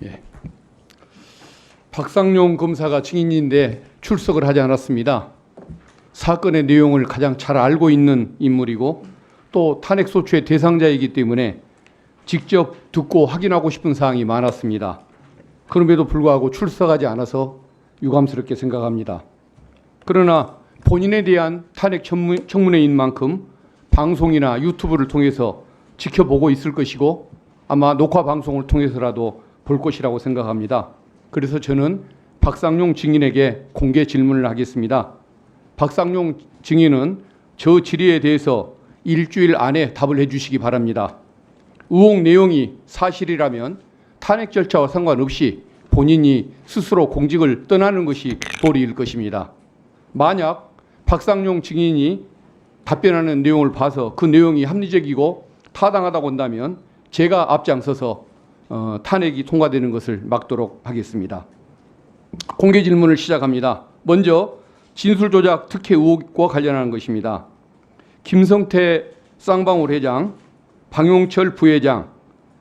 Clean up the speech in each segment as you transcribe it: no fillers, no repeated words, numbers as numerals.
예. 박상용 검사가 증인인데 출석을 하지 않았습니다. 사건의 내용을 가장 잘 알고 있는 인물이고 또 탄핵소추의 대상자이기 때문에 직접 듣고 확인하고 싶은 사항이 많았습니다. 그럼에도 불구하고 출석하지 않아서 유감스럽게 생각합니다. 그러나 본인에 대한 탄핵 청문회인 만큼 방송이나 유튜브를 통해서 지켜보고 있을 것이고 아마 녹화 방송을 통해서라도 볼 것이라고 생각합니다. 그래서 저는 박상용 증인에게 공개 질문을 하겠습니다. 박상용 증인은 저 질의에 대해서 일주일 안에 답을 해주시기 바랍니다. 의혹 내용이 사실이라면 탄핵 절차와 상관없이 본인이 스스로 공직을 떠나는 것이 도리일 것입니다. 만약 박상용 증인이 답변하는 내용을 봐서 그 내용이 합리적이고 타당하다고 한다면 제가 앞장서서 탄핵이 통과되는 것을 막도록 하겠습니다. 공개 질문을 시작합니다. 먼저 진술조작 특혜 의혹과 관련한 것입니다. 김성태 쌍방울 회장, 방용철 부회장,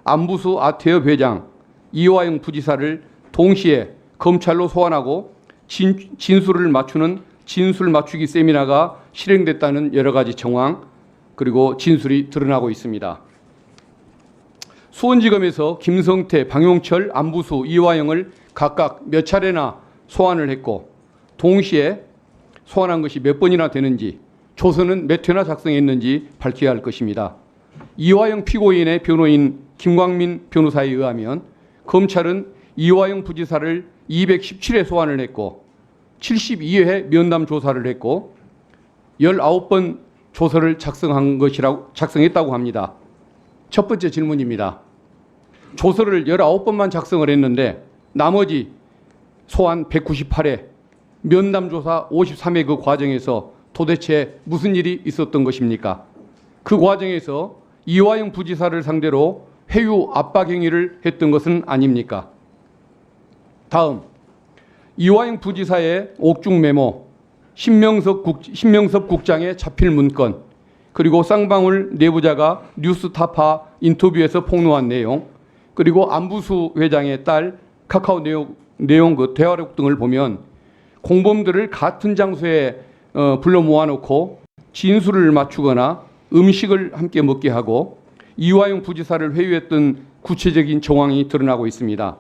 안부수 아태협 회장, 이화영 부지사를 동시에 검찰로 소환하고 진술을 맞추는 진술 맞추기 세미나가 실행됐다는 여러 가지 정황 그리고 진술이 드러나고 있습니다. 수원지검에서 김성태, 방용철, 안부수, 이화영을 각각 몇 차례나 소환을 했고 동시에 소환한 것이 몇 번이나 되는지 조서는 몇 회나 작성했는지 밝혀야 할 것입니다. 이화영 피고인의 변호인 김광민 변호사에 의하면 검찰은 이화영 부지사를 217회 소환을 했고 72회 면담 조사를 했고 19번 조서를 작성했다고 합니다. 첫 번째 질문입니다. 조서를 19번만 작성을 했는데 나머지 소환 198회, 면담 조사 53회 그 과정에서 도대체 무슨 일이 있었던 것입니까? 그 과정에서 이화영 부지사를 상대로 회유 압박 행위를 했던 것은 아닙니까? 다음, 이화영 부지사의 옥중 메모, 신명섭 국장의 자필 문건, 그리고 쌍방울 내부자가 뉴스타파 인터뷰에서 폭로한 내용, 그리고 안부수 회장의 딸 카카오 내용 그 대화록 등을 보면 공범들을 같은 장소에 불러 모아놓고 진술을 맞추거나 음식을 함께 먹게 하고 이화영 부지사를 회유했던 구체적인 정황이 드러나고 있습니다.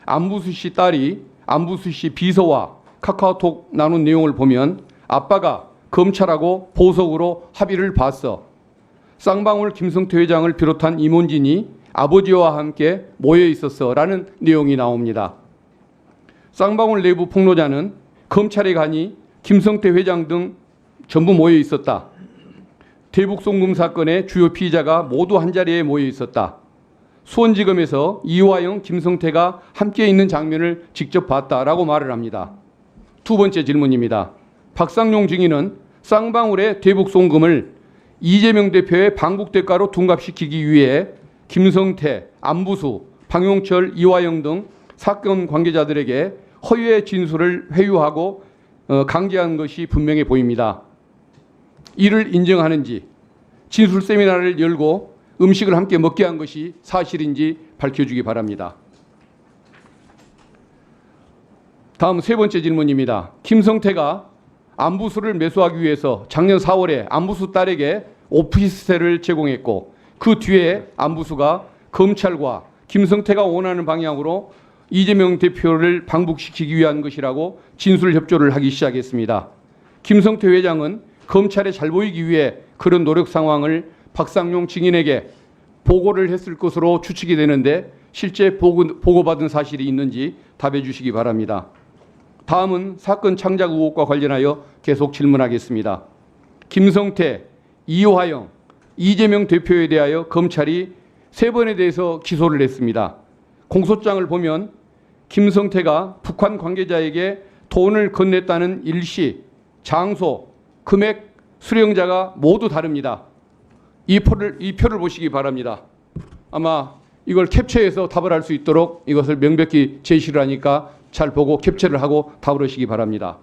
안부수 씨 딸이 안부수 씨 비서와 카카오톡 나눈 내용을 보면 아빠가 검찰하고 보석으로 합의를 봤어. 쌍방울 김성태 회장을 비롯한 임원진이 아버지와 함께 모여 있었어 라는 내용이 나옵니다. 쌍방울 내부 폭로자는 검찰에 가니 김성태 회장 등 전부 모여 있었다. 대북송금 사건의 주요 피의자가 모두 한자리에 모여 있었다. 수원지검에서 이화영, 김성태가 함께 있는 장면을 직접 봤다라고 말을 합니다. 두 번째 질문입니다. 박상용 증인은 쌍방울의 대북송금을 이재명 대표의 방북 대가로 둔갑시키기 위해 김성태, 안부수, 방용철, 이화영 등 사건 관계자들에게 허위의 진술을 회유하고 강제한 것이 분명해 보입니다. 이를 인정하는지 진술 세미나를 열고 음식을 함께 먹게 한 것이 사실인지 밝혀주기 바랍니다. 다음 세 번째 질문입니다. 김성태가 안부수를 매수하기 위해서 작년 4월에 안부수 딸에게 오피스텔을 제공했고 그 뒤에 안부수가 검찰과 김성태가 원하는 방향으로 이재명 대표를 방북시키기 위한 것이라고 진술 협조를 하기 시작했습니다. 김성태 회장은 검찰에 잘 보이기 위해 그런 노력 상황을 박상용 증인에게 보고를 했을 것으로 추측이 되는데 실제 보고받은 사실이 있는지 답해 주시기 바랍니다. 다음은 사건 창작 의혹과 관련하여 계속 질문하겠습니다. 김성태, 이화영, 이재명 대표에 대하여 검찰이 3번에 대해서 기소를 했습니다. 공소장을 보면 김성태가 북한 관계자에게 돈을 건넸다는 일시, 장소, 금액, 수령자가 모두 다릅니다. 이 표를 보시기 바랍니다. 아마 이걸 캡처해서 답을 할 수 있도록 이것을 명백히 제시를 하니까 잘 보고 캡처를 하고 답을 하시기 바랍니다.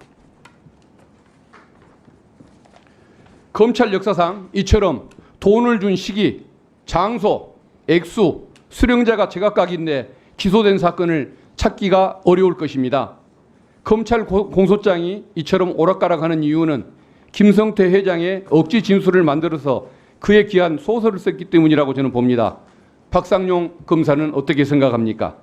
검찰 역사상 이처럼 돈을 준 시기, 장소, 액수, 수령자가 제각각인데 기소된 사건을 찾기가 어려울 것입니다. 검찰 공소장이 이처럼 오락가락하는 이유는 김성태 회장의 억지 진술을 만들어서 그에 기한 소설을 썼기 때문이라고 저는 봅니다. 박상용 검사는 어떻게 생각합니까?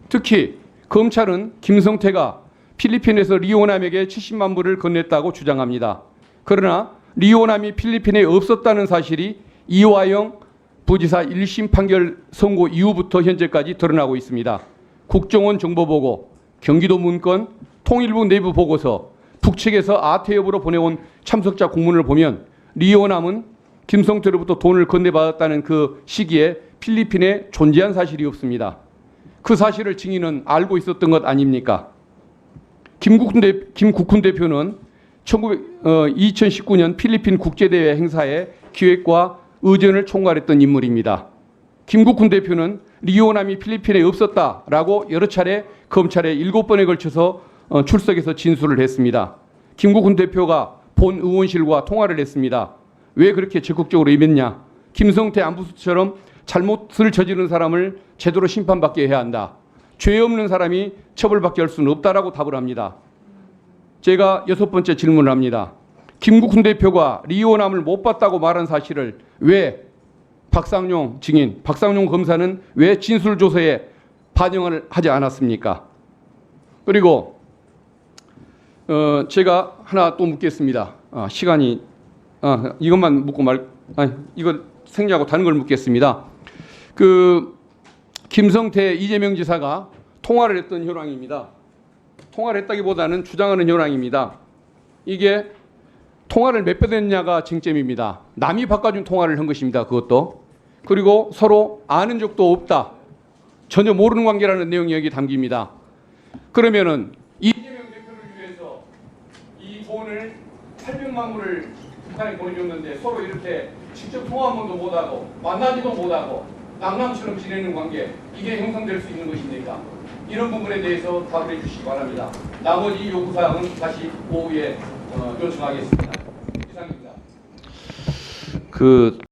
특히 검찰은 김성태가 필리핀에서 리오남에게 70만 불을 건넸다고 주장합니다. 그러나 리오남이 필리핀에 없었다는 사실이 이화영 부지사 1심 판결 선고 이후부터 현재까지 드러나고 있습니다. 국정원 정보보고, 경기도 문건, 통일부 내부 보고서, 북측에서 아태엽으로 보내온 참석자 공문을 보면 리오남은 김성태로부터 돈을 건네받았다는 그 시기에 필리핀에 존재한 사실이 없습니다. 그 사실을 증인은 알고 있었던 것 아닙니까? 김국훈 대표는 2019년 필리핀 국제대회 행사의 기획과 의전을 총괄했던 인물입니다. 김국훈 대표는 리오남이 필리핀에 없었다라고 여러 차례 검찰에 7번에 걸쳐서 출석해서 진술을 했습니다. 김국훈 대표가 본 의원실과 통화를 했습니다. 왜 그렇게 적극적으로 임했냐? 김성태 안부수처럼 잘못을 저지른 사람을 제대로 심판받게 해야 한다. 죄 없는 사람이 처벌받게 할 수는 없다라고 답을 합니다. 제가 6번째 질문을 합니다. 김국훈 대표가 리오남을 못 봤다고 말한 사실을 왜 박상용 증인, 박상용 검사는 왜 진술조서에 반영을 하지 않았습니까? 그리고 제가 하나 또 묻겠습니다. 시간이 이것만 묻고 이거 생략하고 다른 걸 묻겠습니다. 그 김성태 이재명 지사가 통화를 했던 현황입니다. 통화를 했다기보다는 주장하는 현황입니다. 이게 통화를 몇 번 했냐가 쟁점입니다. 남이 바꿔준 통화를 한 것입니다. 그것도. 그리고 서로 아는 적도 없다. 전혀 모르는 관계라는 내용이 여기 담깁니다. 그러면은 이재명 대표를 위해서 이 돈을 800만 불을 북한에 보내줬는데 서로 이렇게 직접 통화 한 번도 못하고 만나지도 못하고 낭랑처럼 지내는 관계, 이게 형성될 수 있는 것입니까? 이런 부분에 대해서 답해 주시기 바랍니다. 나머지 요구사항은 다시 오후에 요청하겠습니다. 이상입니다.